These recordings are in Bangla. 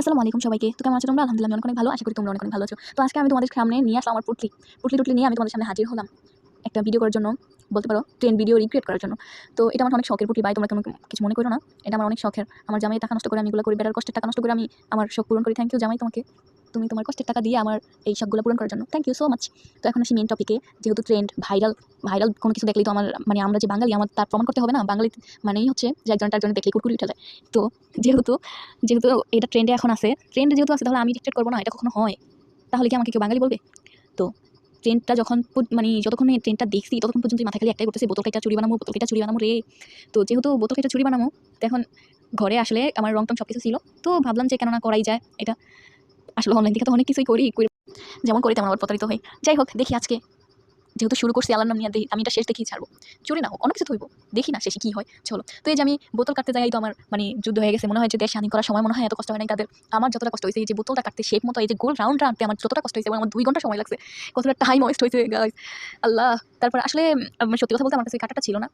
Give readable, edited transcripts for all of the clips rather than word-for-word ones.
আসসালামু আলাইকুম সবাইকে। তো কেমন আছো তোমরা? আলহামদুলিল্লাহ আমি অনেক ভালো। আশা করি তোমরা অনেক ভালো আছো। তো আজকে আমি তোমাদের সামনে নিয়ে আসলাম আমার পুটলি নিয়ে আমি তোমাদের সামনে হাজির হলাম। একটা ভিডিও করার জন্য, বলতে পারো ট্রেন্ড ভিডিও রিক্রিয়েট করার জন্য। তো এটা আমার অনেক শখের পুটলি ভাই, তোমরা কোনো কিছু মনে করো না। এটা আমার অনেক শখের। আমার জামাই টাকা নষ্ট করে আমি এগুলো করি, বেটার কষ্টের টাকা নষ্ট করে আমি আমার শখ পূরণ করি। থ্যাংক ইউ জামাই তোমাকে। তুমি তোমার কষ্টের টাকা দিয়ে আমার এই শখগুলো পূরণ করার জন্য থ্যাংক ইউ সো মাচ। তো এখন আসি মেইন টপিকে। যেহেতু ট্রেন্ড ভাইরাল কোনো কিছু দেখলেই তো আমার মানে আমরা যে বাঙালি আমার তার প্রমাণ করতে হবে না। বাঙালি মানেই হচ্ছে যে একজন তার জন্য দেখলেই কুরকুরি উঠে যায়। তো যেহেতু যেহেতু এটা ট্রেন্ডে এখন আছে, ট্রেন্ডে যেহেতু আছে তাহলে আমি ডিক্টেট করবো না, এটা কখনো হয়? তাহলে কি আমাকে কেউ বাঙালি বলবে? তো ট্রেন্ডটা যখন মানে যতক্ষণ এই ট্রেন্ডটা দেখছি ততক্ষণ পর্যন্ত মাথায় খালি একটাই করতেছে, বোতল কেটে চুরি বানাবো রে। তো যেহেতু বোতল কেটে চুরি বানাবো, তো এখন ঘরে আসলে আমার রং টং সব কিছু ছিল, তো ভাবলাম যে কেননা করাই যায় এটা। আসলে অনলাইন থেকে তো অনেক কিছুই করি, যেমন করি তেমন আবার প্রতারিত হই। যাই হোক, দেখি আজকে যেহেতু শুরু করছি আল্লাহর নাম নিয়ে, আমি এটা শেষ দেখেই ছাড়বো। চুরি না হোক, অনেক কিছু হইব, দেখি না শেষে কী হয়। চলো, তো এই যে আমি বোতল কাটতে যাই, তো আমার মানে যুদ্ধ হয়ে গেছে। মনে হয় যে দেশ স্বাধীন করার সময় মনে হয় এত কষ্ট হয় নাই তাদের। আমার যতটা কষ্ট হয়েছে এই যে বোতলটা কাটতে, শেপ মতো এই যে গোল রাউন্ডটা আনতে আমার যতটা কষ্ট হয়েছে, আমার 2 ঘন্টা সময় লাগছে, কতটা টাইম ওয়েস্ট হয়েছে গাইস, আল্লাহ। তারপর আসলে সত্যি কথা বলতে আমার কাছে কাটাটা ছিল না,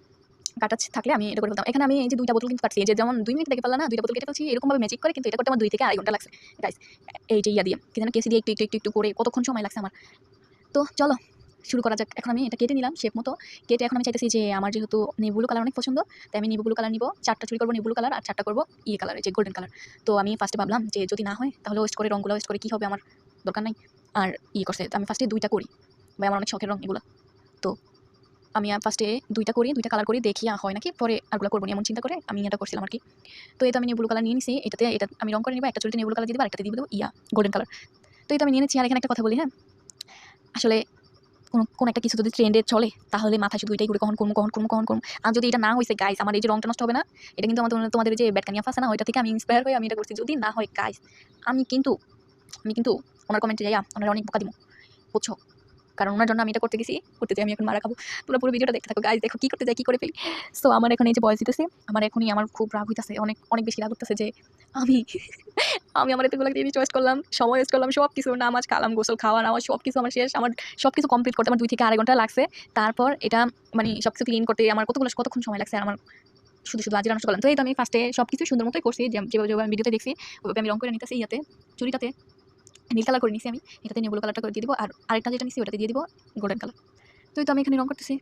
কাটা থাকলে আমি এটা করে ফেলতাম। এখানে আমি এই যে 2টা বোতল কিন্তু কাটছি, এই যে যেমন 2 মিনিট দেখে পারলাম না, 2টা বোতল কেটে ফেলছি, এরকমভাবে ম্যাজিক করে, কিন্তু এটা করতে আমার 2 থেকে আড়াই ঘন্টা লাগছে গাইস। এই যে ইয়া দিয়ে কি যেন কেসি দিয়ে একটু করে কতক্ষণ সময় লাগছে আমার। তো চলো শুরু করা যাক। এখন আমি এটা কেটে নিলাম শেপ মতো। কেটে এখন আমি চাইতেছি যে আমার যেহেতু নেভি ব্লু কালার অনেক পছন্দ, তাই আমি নেভি ব্লু কালার নিব। 4টা চুরি করবো নেভি ব্লু কালার, আর 4টা করবো ইয়ে কালার, যে গোল্ডেন কালার। তো আমি ফার্স্টে ভাবলাম যে যদি না হয় তাহলে ওয়েস্ট করে রঙগুলো ওয়েস্ট করে কী হবে, আমার দরকার নাই। আর ইয়ে করছে, আমি ফার্স্টে 2টা করি, ভাই আমার অনেক শখের রঙ এগুলো। তো আমি ফার্স্টে 2টা করি, 2টা কালার করি, দেখি হয় নাকি, পরে আরগুলো করবো এমন চিন্তা করে আমি এটা করছিলাম আর কি। তো এটা আমি নেভি ব্লু কালার নিয়ে নিছি, এটা আমি রঙ করে নিব। একটা চুরিতে নেভি ব্লু কালার দিয়ে দেবো, আরেকটাতে দিয়ে দেবো গোল্ডেন কালার। তো এটা আমি নিয়ে নিচ্ছি। আর এখানে একটা কথা বলি, হ্যাঁ, আসলে কোন একটা কিছু যদি ট্রেন্ডে চলে তাহলে মাথায় শুধু এটাই ঘুরে, কখন করবো। আর যদি এটা না হয়েছে গাইস, আমার এই যে রংটা নষ্ট হবে না, এটা কিন্তু আমার তোমাদের যে ব্যাটকানিয়া আছে না, ওইটা থেকে আমি ইন্সপায়ার হয়ে আমি এটা করছি। যদি না হয় গাইস, আমি কিন্তু ওনার কমেন্টে যাইয়া ওনার অনেক বোকা দিব, বুঝছো? কারণ ওনার জন্য আমি এটা করতে চাই, আমি এখন মারা খাবো। তোমরা পুরো ভিডিওটা দেখতে থাকো গাইস, দেখো কি করতে যাই, কি করে ফেলি। সো আমার এখন এই যে বয়স দিতেছে, আমার খুব রাগ হইতেছে, অনেক অনেক বেশি রাগ হইতেছে যে আমি আমি আমার এতগুলো জিনিস ওয়েস্ট করলাম, সময় ওয়েস্ট করলাম, সব কিছু, নামাজ কালাম, গোসল, খাওয়া নাওয়া সব কিছু আমার শেষ। আমার সব কিছু কমপ্লিট করতে আমার 2 থেকে আড়াই ঘন্টা লাগছে। তারপর এটা মানে সব কিছু ক্লিন করতে আমার কতক্ষণ সময় লাগছে, আর আমার শুধু আজকে নষ্ট করলাম। তো এই তো আমি ফার্স্টে সব কিছু সুন্দর মতোই করছি, যেভাবে আমি ভিডিওতে দেখছি ওইভাবে আমি রং করে নিতেছি। ইয়াতে চুরিটাতে নীল কালার করে নিছি আমি, এটাতে নেভি ব্লু কালারটা করে দিয়ে দিব, আর আরেকটা যেটা নিছি ওটাতে দিয়ে দিব গোল্ডেন কালার। তো এই তো আমি এখানে রং করতেছি।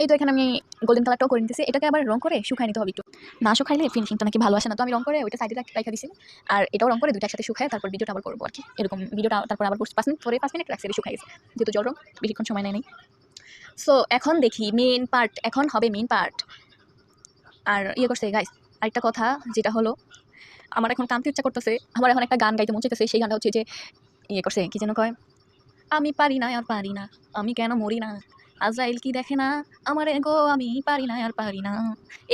এই তো এখানে আমি গোল্ডেন কালারটাও করে নিতেছি। এটাকে আবার রং করে শুকাই নিতে হবে একটু, না শুকাইলে ফিনিশিংটা নাকি ভালো আসে না। তো আমি রং করে ওইটা সাইডে রাখা দিছি, আর এটাও রং করে 2টা একসাথে শুকায় তারপর ভিডিওটা আবার করবো আর কি। এরকম ভিডিওটা তারপর আবার 5 মিনিট পরে 5 মিনিট রাখছি, শুকাই গেছে, যেহেতু জল রং বেশিক্ষণ সময় নেই। সো এখন দেখি মেন পার্ট, এখন হবে মেন পার্ট। আর ইয়ে করছে গাইস, আরেকটা কথা যেটা হলো, আমার এখন কানতে ইচ্ছা করতেছে, আমার এখন একটা গান গাইতে মন চাইতেছে। সেই গানটা হচ্ছে যে ইয়ে করছে, কি যেন কয়, আমি পারি না আর পারি না, আমি কেন মরি না, আজরাইল কি দেখে না আমার গো, আমি পারি না আর পারি না,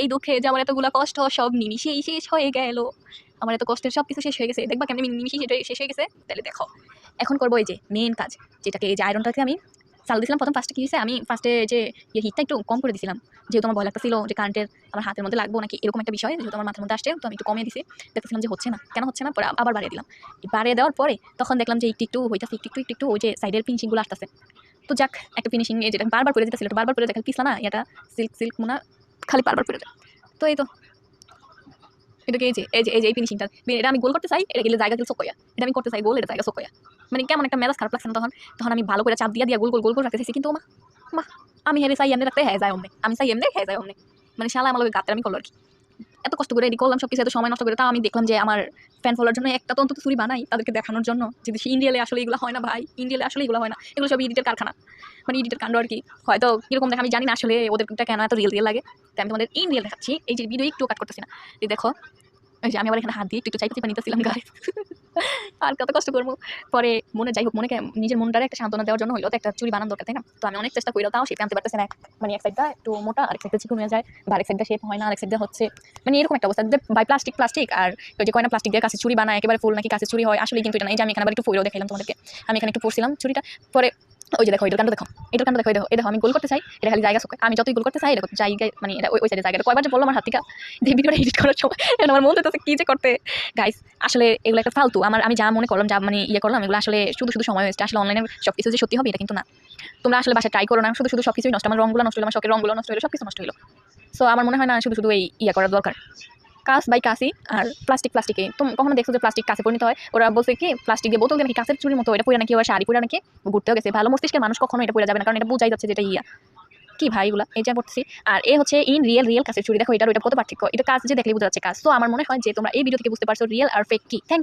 এই দুঃখে যে আমার এতগুলা কষ্ট সব নিমিশেই শেষ হয়ে গেল, আমার এত কষ্টের সব কিছু শেষ হয়ে গেছে। দেখবা কেমনি নিমিশেই শেষ হয়ে গেছে। তাহলে দেখো এখন করবো এই যে মেন কাজ, যেটাকে এই যে আয়রনটাকে আমি চাল দিয়েছিলাম প্রথম। ফার্স্টে কী হয়েছে, আমি ফার্স্টে যে হিটটা একটু কম করে দিয়েছিলাম, যেহেতু আমার ভয় লাগতেছিল যে কারেন্টের আমার হাতের মধ্যে লাগবো নাকি এরকম একটা বিষয়, যেহেতু আমার মাথার মধ্যে আসছে, তো আমি একটু কমিয়ে দিছি। দেখতেছিলাম যে হচ্ছে না, কেন হচ্ছে না, পরে আবার বাড়িয়ে দিলাম। বাড়িয়ে দেওয়ার পরে তখন দেখলাম যে একটু হইতেছে, একটু ওই যে সাইডের ফিনিশিংগুলো আসতেছে। তো যাক, একটা ফিনিশিং যেটা বারবার পরে যেতেছিল, বারবার পরে যায়, খালি পিছলা না, এটা সিল্ক মোনা খালি বারবার পরে যায়। তো এই তো এটাকে এই ফিনিশিংটা, এটা আমি গোল করতে চাই, এটা গেলে জায়গা গেলে চোখয়া, এটা আমি করতে চাই গোল, এটা জায়গা চোখয়া, মানে কেমন একটা মেজাজ খারাপ লাগছে না তখন আমি ভালো করে চাপ দিয়া গোল রাখতে চাইছি, কিন্তু মা আমি হেরে চাই এমনি রাখতে, হ্যাঁ যায় অমনে, আমি চাই এমনি, হ্যাঁ যায় অমনে, মানে শালা আমার গাতে আমি করলো আর কি। এত কষ্ট করে এডি করলাম সব কিছু, এত সময় নষ্ট করে, তাও আমি দেখলাম যে আমার ফ্যান ফলোয়ার জন্য একটা তো অন্তত চুরি বানাই, তাদেরকে দেখানোর জন্য যে ইন্ডিয়ালে আসলে এগুলো হয় না ভাই, ইন্ডিয়ালে আসলে এগুলো হয় না, এগুলো সব ইডিটের কারখানা, মানে ইডিটের কাণ্ড আর কি। হয়তো কিরকম দেখা আমি জানি না আসলে ওদেরটা কেন এত রিয়েল লাগে। তাই আমি তোমাদের ইন্ডিয়াল দেখাচ্ছি, এই যে ভিডিও একটু কাট করতেছি না, এই দেখো, ওই যে আমি আবার এখানে হাত দিয়ে একটু চাইতে নিতেছিলাম গায়ে, আর কত কষ্ট করবো। পরে যাই হোক, মনেকে নিজের মনটারে একটা সান্ত্বনা দেওয়ার জন্য হইলো তো একটা চুরি বানানো দরকার, তাই না? তো আমি অনেক চেষ্টা করি, তাও শেপে আনতে পারতেছে না, মানে এক সাইডটা একটু মোটা, আরেক সাইডটা চিকন হয়ে যায়, বা আরেক সাইডটা শেপ হয় না, আরেক সাইডটা হচ্ছে, মানে এরকম একটা অবস্থা। বাই প্লাস্টিক আর ওই যে কয়না প্লাস্টিক দিয়ে কাছে চুরি বানায়, একেবারে ফুল নাকি কাছে চুরি হয়, আসলে কিন্তু এটা না। এই যে আমি এখানে আবার একটু ফুলও দেখাইলাম তোমাদেরকে, আমি এখানে একটু পড়ছিলাম চুরিটা। পরে ওই যে দেখো, এটার কাণ্ড দেখো, এই দেখো আমি গোল করতে চাই, এটা খালি জায়গা শোকে, আমি যতই গোল করতে চাই এটা জায়গায়, মানে এটা ওই সাইডে জায়গাটা কয়বার যে বললাম আমার হাত থেকে যে ভিডিওটা এডিট করার সময়, আমার মন হচ্ছে কি যে করতে গাইস। আসলে এগুলো একটা ফালতু, আমি যা মনে করলাম, যা মানে ইয়ে করলাম, এগুলো আসলে শুধু সময় ওয়েস্ট। আসলে অনলাইনে সব কিছু যে সত্যি হবে এটা কিন্তু না। তোমরা আসলে বাসায় ট্রাই করো না, শুধু সব কিছুই নষ্ট, আমার রঙগুলো নষ্ট হলো, আমার শখের রঙগুলো নষ্ট হলো, সব কিছু নষ্ট হলো। সো আমার মনে হয় না শুধু এই ইয়ে করার দরকার। কাঁচ বাই কাঁচই আর প্লাস্টিকে তুমি কখনো দেখছো যে প্লাস্টিক কাঁচে পরিণত হয়? ওরা বলছে কি প্লাস্টিক দিয়ে বোতল দিয়ে নাকি কাঁচের চুরির মতো এটা পড়ে নাকি আবার শাড়ি পরে নাকি ঘুরতেও গেছে। ভালো মস্তিষ্কের মানুষ কখনো এটা পড়ে যাবে না, কারণ এটা বোঝাই যাচ্ছে যেটা কি ভাই এগুলা এই যা করছি। আর এ হচ্ছে রিয়েল কাঁচের চুড়ি, দেখো এটার ওইটা কত পার্থক্য, এটা কাজ যে দেখলে বোঝা যাচ্ছে কাজ। তো আমার মনে হয় যে তোমরা এই ভিডিও থেকে বুঝতে পারছো রিয়েল আর ফেক কি। Thank you.